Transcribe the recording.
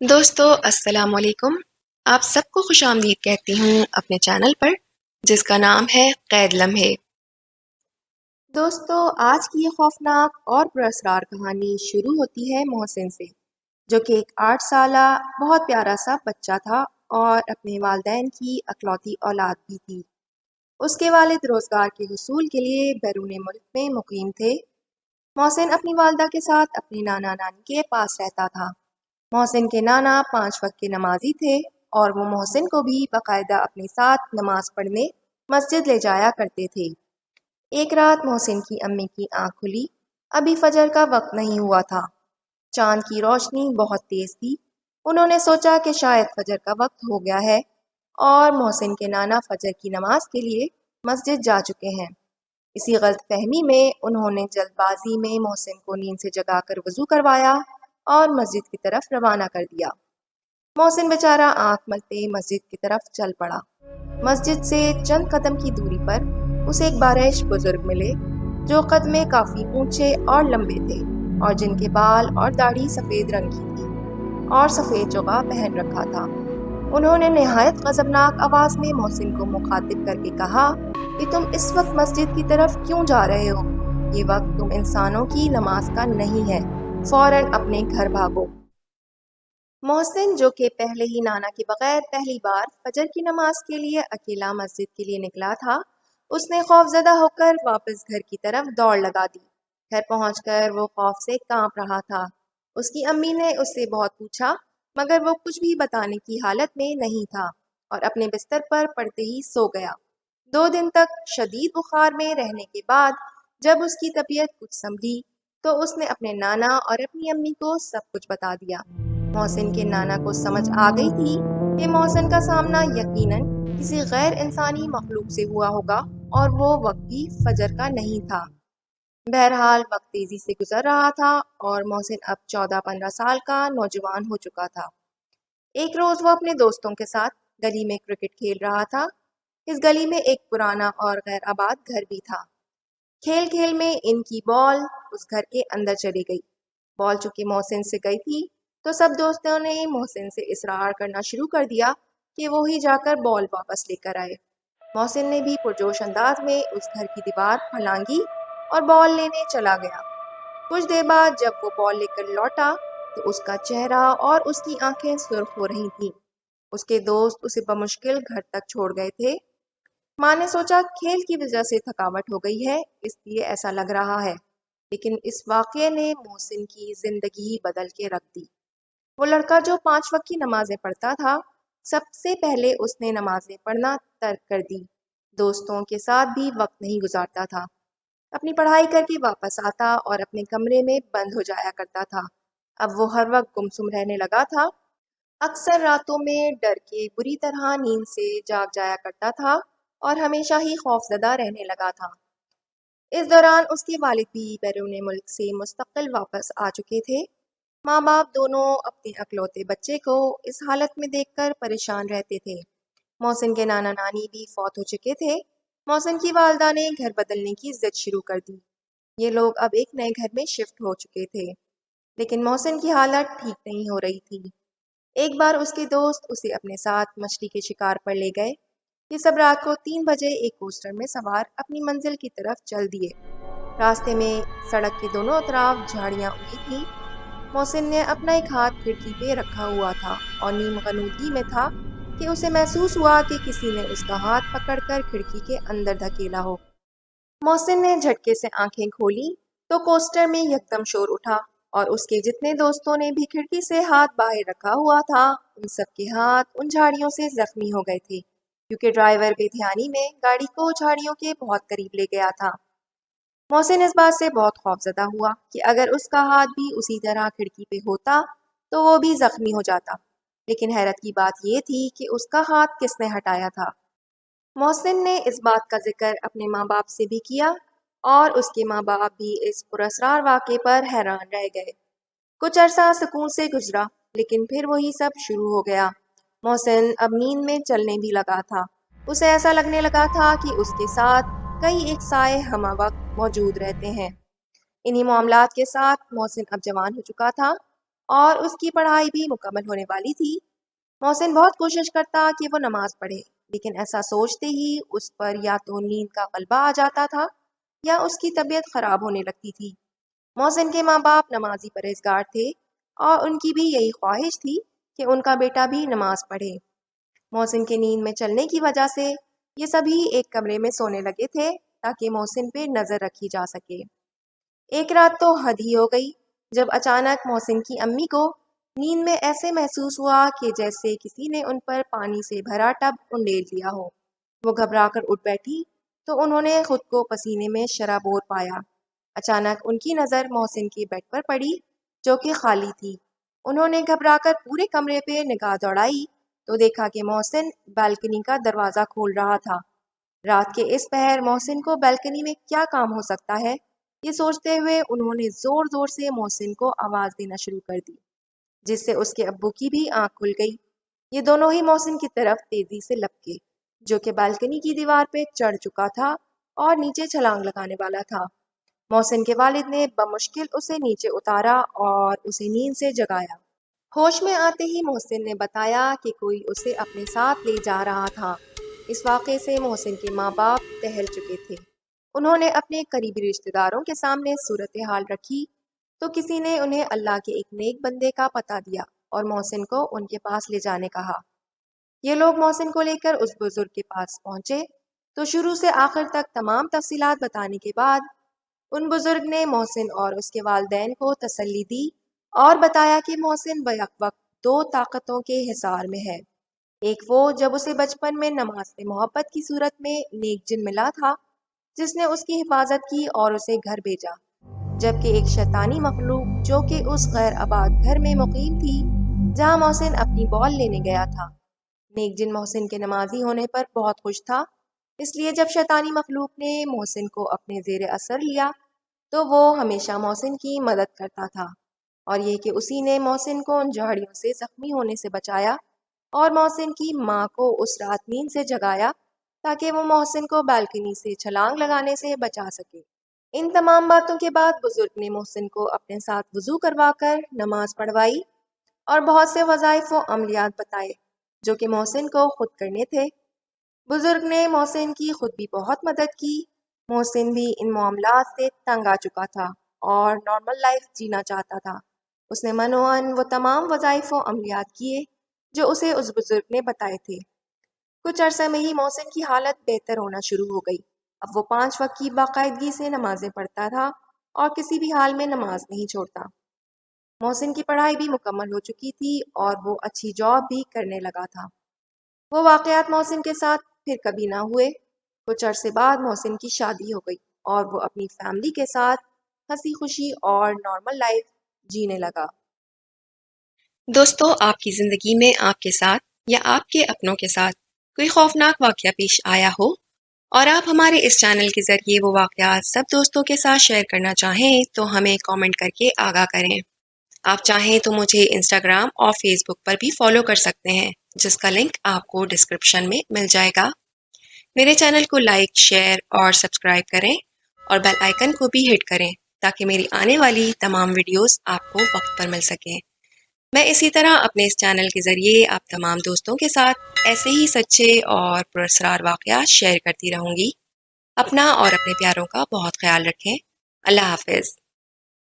دوستو السلام علیکم۔ آپ سب کو خوش آمدید کہتی ہوں اپنے چینل پر جس کا نام ہے قید لمحے۔ دوستو آج کی یہ خوفناک اور پراسرار کہانی شروع ہوتی ہے محسن سے، جو کہ ایک 8 سالہ بہت پیارا سا بچہ تھا اور اپنے والدین کی اکلوتی اولاد بھی تھی۔ اس کے والد روزگار کے حصول کے لیے بیرون ملک میں مقیم تھے۔ محسن اپنی والدہ کے ساتھ اپنے نانا نانی کے پاس رہتا تھا۔ محسن کے نانا 5 وقت کے نمازی تھے اور وہ محسن کو بھی باقاعدہ اپنے ساتھ نماز پڑھنے مسجد لے جایا کرتے تھے۔ ایک رات محسن کی امی کی آنکھ کھلی۔ ابھی فجر کا وقت نہیں ہوا تھا۔ چاند کی روشنی بہت تیز تھی۔ انہوں نے سوچا کہ شاید فجر کا وقت ہو گیا ہے اور محسن کے نانا فجر کی نماز کے لیے مسجد جا چکے ہیں۔ اسی غلط فہمی میں انہوں نے جلد بازی میں محسن کو نیند سے جگا کر وضو کروایا اور مسجد کی طرف روانہ کر دیا۔ محسن بیچارہ آنکھ ملتے مسجد کی طرف چل پڑا۔ مسجد سے چند قدم کی دوری پر اسے ایک بارش بزرگ ملے جو قد میں کافی اونچے اور لمبے تھے اور جن کے بال اور داڑھی سفید رنگ کی تھی اور سفید جوغہ پہن رکھا تھا۔ انہوں نے نہایت غضبناک آواز میں محسن کو مخاطب کر کے کہا کہ تم اس وقت مسجد کی طرف کیوں جا رہے ہو؟ یہ وقت تم انسانوں کی نماز کا نہیں ہے، فوراً اپنے گھر بھاگو۔ محسن جو کہ پہلے ہی نانا کے بغیر پہلی بار فجر کی نماز کے لیے اکیلا مسجد کے لیے نکلا تھا، اس نے خوفزدہ ہو کر واپس گھر کی طرف دوڑ لگا دی۔ گھر پہنچ کر وہ خوف سے کانپ رہا تھا۔ اس کی امی نے اس سے بہت پوچھا مگر وہ کچھ بھی بتانے کی حالت میں نہیں تھا اور اپنے بستر پر پڑتے ہی سو گیا۔ 2 دن تک شدید بخار میں رہنے کے بعد جب اس کی طبیعت کچھ سنبھلی تو اس نے اپنے نانا اور اپنی امی کو سب کچھ بتا دیا۔ محسن کے نانا کو سمجھ آ گئی تھی کہ محسن کا سامنا یقیناً کسی غیر انسانی مخلوق سے ہوا ہوگا اور وہ وقت بھی فجر کا نہیں تھا۔ بہرحال وقت تیزی سے گزر رہا تھا اور محسن اب 14-15 سال کا نوجوان ہو چکا تھا۔ ایک روز وہ اپنے دوستوں کے ساتھ گلی میں کرکٹ کھیل رہا تھا۔ اس گلی میں ایک پرانا اور غیر آباد گھر بھی تھا۔ کھیل کھیل میں ان کی بال اس گھر کے اندر چلی گئی۔ بال چونکہ محسن سے گئی تھی تو سب دوستوں نے محسن سے اصرار کرنا شروع کر دیا کہ وہ ہی جا کر بال واپس لے کر آئے۔ محسن نے بھی پرجوش انداز میں اس گھر کی دیوار پھلانگی اور بال لینے چلا گیا۔ کچھ دیر بعد جب وہ بال لے کر لوٹا تو اس کا چہرہ اور اس کی آنکھیں سرخ ہو رہی تھیں۔ اس کے دوست اسے بمشکل گھر تک چھوڑ گئے تھے۔ ماں نے سوچا کھیل کی وجہ سے تھکاوٹ ہو گئی ہے اس لیے ایسا لگ رہا ہے، لیکن اس واقعے نے محسن کی زندگی ہی بدل کے رکھ دی۔ وہ لڑکا جو 5 وقت کی نمازیں پڑھتا تھا، سب سے پہلے اس نے نمازیں پڑھنا ترک کر دی۔ دوستوں کے ساتھ بھی وقت نہیں گزارتا تھا۔ اپنی پڑھائی کر کے واپس آتا اور اپنے کمرے میں بند ہو جایا کرتا تھا۔ اب وہ ہر وقت گمسم رہنے لگا تھا۔ اکثر راتوں میں ڈر کے بری طرح نیند سے جاگ جایا کرتا تھا اور ہمیشہ ہی خوفزدہ رہنے لگا تھا۔ اس دوران اس کے والد بھی بیرون ملک سے مستقل واپس آ چکے تھے۔ ماں باپ دونوں اپنے اکلوتے بچے کو اس حالت میں دیکھ کر پریشان رہتے تھے۔ محسن کے نانا نانی بھی فوت ہو چکے تھے۔ محسن کی والدہ نے گھر بدلنے کی ضد شروع کر دی۔ یہ لوگ اب ایک نئے گھر میں شفٹ ہو چکے تھے، لیکن محسن کی حالت ٹھیک نہیں ہو رہی تھی۔ ایک بار اس کے دوست اسے اپنے ساتھ مچھلی کے شکار پر لے گئے۔ یہ سب رات کو 3 بجے ایک کوسٹر میں سوار اپنی منزل کی طرف چل دیے۔ راستے میں سڑک کے دونوں اطراف جھاڑیاں اگی تھیں۔ محسن نے اپنا ایک ہاتھ کھڑکی پہ رکھا ہوا تھا اور نیم غنودگی میں تھا کہ اسے محسوس ہوا کہ کسی نے اس کا ہاتھ پکڑ کر کھڑکی کے اندر دھکیلا ہو۔ محسن نے جھٹکے سے آنکھیں کھولی تو کوسٹر میں یکدم شور اٹھا اور اس کے جتنے دوستوں نے بھی کھڑکی سے ہاتھ باہر رکھا ہوا تھا ان سب کے ہاتھ ان جھاڑیوں سے زخمی ہو گئے تھے، کیونکہ ڈرائیور بے دھیانی میں گاڑی کو جھاڑیوں کے بہت قریب لے گیا تھا۔ محسن اس بات سے بہت خوفزدہ ہوا کہ اگر اس کا ہاتھ بھی اسی طرح کھڑکی پہ ہوتا تو وہ بھی زخمی ہو جاتا، لیکن حیرت کی بات یہ تھی کہ اس کا ہاتھ کس نے ہٹایا تھا۔ محسن نے اس بات کا ذکر اپنے ماں باپ سے بھی کیا اور اس کے ماں باپ بھی اس پراسرار واقعے پر حیران رہ گئے۔ کچھ عرصہ سکون سے گزرا، لیکن پھر وہی سب شروع ہو گیا۔ محسن اب نیند میں چلنے بھی لگا تھا۔ اسے ایسا لگنے لگا تھا کہ اس کے ساتھ کئی ایک سائے ہمہ وقت موجود رہتے ہیں۔ انہی معاملات کے ساتھ محسن اب جوان ہو چکا تھا۔ اور اس کی پڑھائی بھی مکمل ہونے والی تھی۔ محسن بہت کوشش کرتا کہ وہ نماز پڑھے، لیکن ایسا سوچتے ہی اس پر یا تو نیند کا غلبہ آ جاتا تھا یا اس کی طبیعت خراب ہونے لگتی تھی۔ محسن کے ماں باپ نمازی پرہیزگار تھے اور ان کی بھی یہی خواہش تھی کہ ان کا بیٹا بھی نماز پڑھے۔ محسن کے نیند میں چلنے کی وجہ سے یہ سبھی ایک کمرے میں سونے لگے تھے تاکہ محسن پہ نظر رکھی جا سکے۔ ایک رات تو حد ہی ہو گئی جب اچانک محسن کی امی کو نیند میں ایسے محسوس ہوا کہ جیسے کسی نے ان پر پانی سے بھرا ٹب انڈیل دیا ہو۔ وہ گھبرا کر اٹھ بیٹھی تو انہوں نے خود کو پسینے میں شرابور پایا۔ اچانک ان کی نظر محسن کے بیڈ پر پڑی جو کہ خالی تھی۔ انہوں نے گھبرا کر پورے کمرے پہ نگاہ دوڑائی تو دیکھا کہ محسن بالکنی کا دروازہ کھول رہا تھا۔ رات کے اس پہر محسن کو بالکنی میں کیا کام ہو سکتا ہے، یہ سوچتے ہوئے انہوں نے زور زور سے محسن کو آواز دینا شروع کر دی، جس سے اس کے ابو کی بھی آنکھ کھل گئی۔ یہ دونوں ہی محسن کی طرف تیزی سے لپکے، جو کہ بالکنی کی دیوار پہ چڑھ چکا تھا اور نیچے چھلانگ لگانے والا تھا۔ محسن کے والد نے بمشکل اسے نیچے اتارا اور اسے نیند سے جگایا۔ ہوش میں آتے ہی محسن نے بتایا کہ کوئی اسے اپنے ساتھ لے جا رہا تھا۔ اس واقعے سے محسن کے ماں باپ دہل چکے تھے۔ انہوں نے اپنے قریبی رشتہ داروں کے سامنے صورتحال رکھی تو کسی نے انہیں اللہ کے ایک نیک بندے کا پتہ دیا اور محسن کو ان کے پاس لے جانے کہا۔ یہ لوگ محسن کو لے کر اس بزرگ کے پاس پہنچے تو شروع سے آخر تک تمام تفصیلات بتانے کے بعد ان بزرگ نے محسن اور اس کے والدین کو تسلی دی اور بتایا کہ محسن بیک وقت دو طاقتوں کے حصار میں ہے۔ ایک وہ جب اسے بچپن میں نماز سے محبت کی صورت میں نیک جن ملا تھا جس نے اس کی حفاظت کی اور اسے گھر بھیجا، جبکہ ایک شیطانی مخلوق جو کہ اس غیر آباد گھر میں مقیم تھی جہاں محسن اپنی بال لینے گیا تھا۔ نیک جن محسن کے نمازی ہونے پر بہت خوش تھا، اس لیے جب شیطانی مخلوق نے محسن کو اپنے زیر اثر لیا تو وہ ہمیشہ محسن کی مدد کرتا تھا، اور یہ کہ اسی نے محسن کو ان جھاڑیوں سے زخمی ہونے سے بچایا اور محسن کی ماں کو اس رات نیند سے جگایا تاکہ وہ محسن کو بالکنی سے چھلانگ لگانے سے بچا سکے۔ ان تمام باتوں کے بعد بزرگ نے محسن کو اپنے ساتھ وضو کروا کر نماز پڑھوائی اور بہت سے وظائف و عملیات بتائے جو کہ محسن کو خود کرنے تھے۔ بزرگ نے محسن کی خود بھی بہت مدد کی۔ محسن بھی ان معاملات سے تنگ آ چکا تھا اور نارمل لائف جینا چاہتا تھا۔ اس نے منوعاً وہ تمام وظائف و عملیات کیے جو اسے اس بزرگ نے بتائے تھے۔ کچھ عرصے میں ہی محسن کی حالت بہتر ہونا شروع ہو گئی۔ اب وہ 5 وقت کی باقاعدگی سے نمازیں پڑھتا تھا اور کسی بھی حال میں نماز نہیں چھوڑتا۔ محسن کی پڑھائی بھی مکمل ہو چکی تھی اور وہ اچھی جاب بھی کرنے لگا تھا۔ وہ واقعات محسن کے ساتھ پھر کبھی نہ ہوئے۔ کچھ عرصے بعد محسن کی شادی ہو گئی اور وہ اپنی فیملی کے ساتھ ہنسی خوشی اور نارمل لائف جینے لگا۔ دوستو، آپ کی زندگی میں آپ کے ساتھ یا آپ کے اپنوں کے ساتھ کوئی خوفناک واقعہ پیش آیا ہو اور آپ ہمارے اس چینل کے ذریعے وہ واقعات سب دوستوں کے ساتھ شیئر کرنا چاہیں تو ہمیں کامنٹ کر کے آگاہ کریں۔ آپ چاہیں تو مجھے انسٹاگرام اور فیس بک پر بھی فالو کر سکتے ہیں، جس کا لنک آپ کو ڈسکرپشن میں مل جائے گا۔ میرے چینل کو لائک، شیئر اور سبسکرائب کریں اور بیل آئیکن کو بھی ہٹ کریں تاکہ میری آنے والی تمام ویڈیوز آپ کو وقت پر مل سکیں۔ میں اسی طرح اپنے اس چینل کے ذریعے آپ تمام دوستوں کے ساتھ ایسے ہی سچے اور پراسرار واقعات شیئر کرتی رہوں گی۔ اپنا اور اپنے پیاروں کا بہت خیال رکھیں۔ اللہ حافظ۔